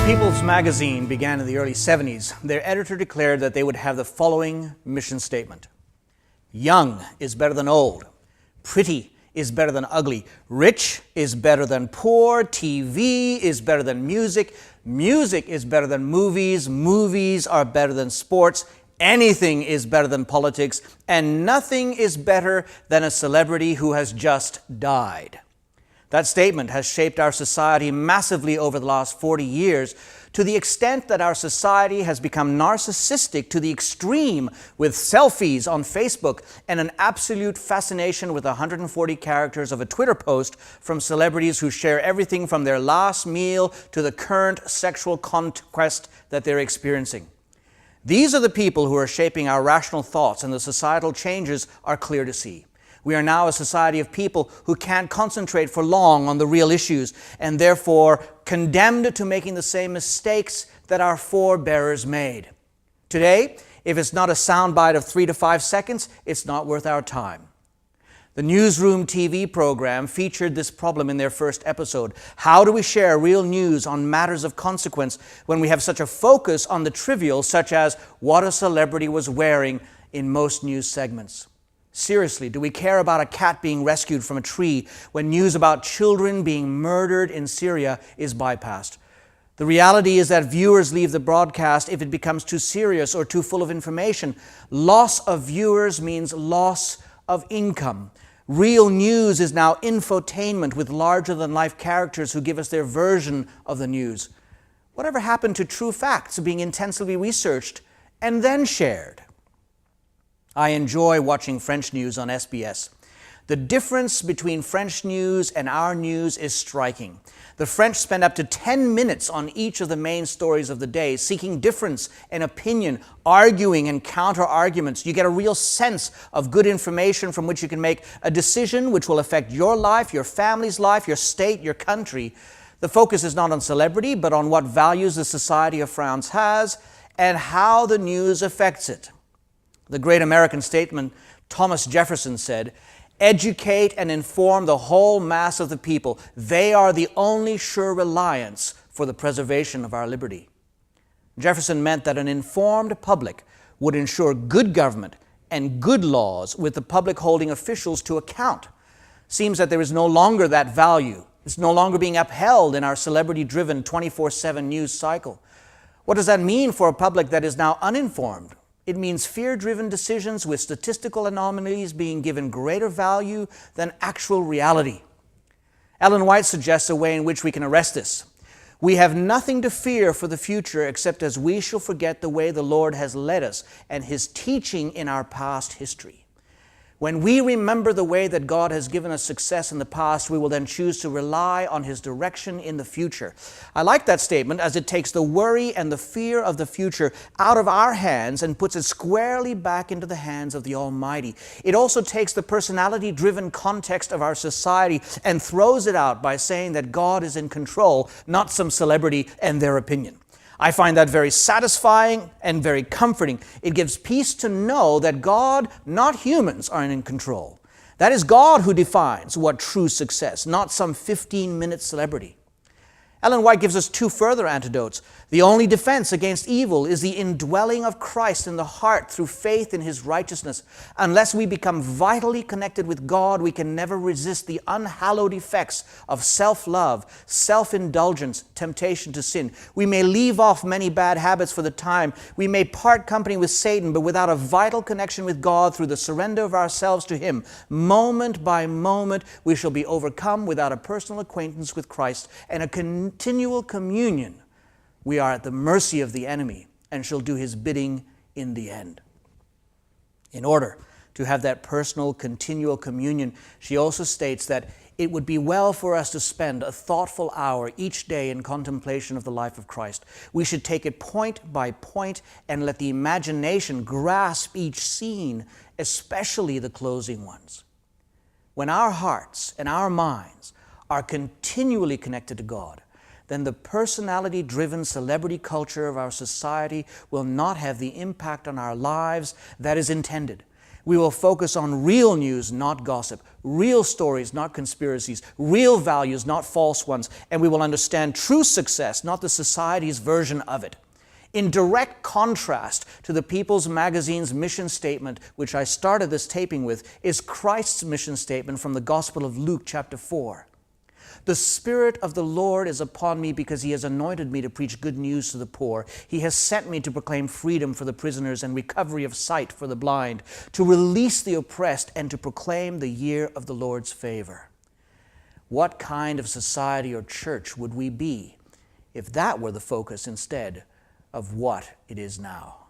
People's Magazine began in the early 70s. Their editor declared that they would have the following mission statement. Young is better than old. Pretty is better than ugly. Rich is better than poor. TV is better than music. Music is better than movies. Movies are better than sports. Anything is better than politics. And nothing is better than a celebrity who has just died. That statement has shaped our society massively over the last 40 years to the extent that our society has become narcissistic to the extreme with selfies on Facebook and an absolute fascination with 140 characters of a Twitter post from celebrities who share everything from their last meal to the current sexual conquest that they're experiencing. These are the people who are shaping our rational thoughts, and the societal changes are clear to see. We are now a society of people who can't concentrate for long on the real issues and therefore condemned to making the same mistakes that our forebears made. Today, if it's not a soundbite of 3 to 5 seconds, it's not worth our time. The Newsroom TV program featured this problem in their first episode. How do we share real news on matters of consequence when we have such a focus on the trivial, such as what a celebrity was wearing in most news segments? Seriously, do we care about a cat being rescued from a tree when news about children being murdered in Syria is bypassed? The reality is that viewers leave the broadcast if it becomes too serious or too full of information. Loss of viewers means loss of income. Real news is now infotainment with larger-than-life characters who give us their version of the news. Whatever happened to true facts being intensively researched and then shared? I enjoy watching French news on SBS. The difference between French news and our news is striking. The French spend up to 10 minutes on each of the main stories of the day, seeking difference and opinion, arguing and counter-arguments. You get a real sense of good information from which you can make a decision which will affect your life, your family's life, your state, your country. The focus is not on celebrity, but on what values the society of France has and how the news affects it. The great American statesman Thomas Jefferson said, "Educate and inform the whole mass of the people. They are the only sure reliance for the preservation of our liberty." Jefferson meant that an informed public would ensure good government and good laws, with the public holding officials to account. Seems that there is no longer that value. It's no longer being upheld in our celebrity-driven 24/7 news cycle. What does that mean for a public that is now uninformed? It means fear-driven decisions with statistical anomalies being given greater value than actual reality. Ellen White suggests a way in which we can arrest this. We have nothing to fear for the future except as we shall forget the way the Lord has led us and His teaching in our past history. When we remember the way that God has given us success in the past, we will then choose to rely on His direction in the future. I like that statement as it takes the worry and the fear of the future out of our hands and puts it squarely back into the hands of the Almighty. It also takes the personality-driven context of our society and throws it out by saying that God is in control, not some celebrity and their opinion. I find that very satisfying and very comforting. It gives peace to know that God, not humans, are in control. That is God who defines what true success, not some 15-minute celebrity. Ellen White gives us 2 further antidotes. The only defense against evil is the indwelling of Christ in the heart through faith in His righteousness. Unless we become vitally connected with God, we can never resist the unhallowed effects of self-love, self-indulgence, temptation to sin. We may leave off many bad habits for the time. We may part company with Satan, but without a vital connection with God through the surrender of ourselves to Him, moment by moment, we shall be overcome without a personal acquaintance with Christ and a continual communion. We are at the mercy of the enemy and shall do his bidding in the end. In order to have that personal, continual communion, she also states that it would be well for us to spend a thoughtful hour each day in contemplation of the life of Christ. We should take it point by point and let the imagination grasp each scene, especially the closing ones. When our hearts and our minds are continually connected to God, then the personality-driven celebrity culture of our society will not have the impact on our lives that is intended. We will focus on real news, not gossip, real stories, not conspiracies, real values, not false ones, and we will understand true success, not the society's version of it. In direct contrast to the People's Magazine's mission statement, which I started this taping with, is Christ's mission statement from the Gospel of Luke, chapter 4. The Spirit of the Lord is upon me because He has anointed me to preach good news to the poor. He has sent me to proclaim freedom for the prisoners and recovery of sight for the blind, to release the oppressed and to proclaim the year of the Lord's favor. What kind of society or church would we be if that were the focus instead of what it is now?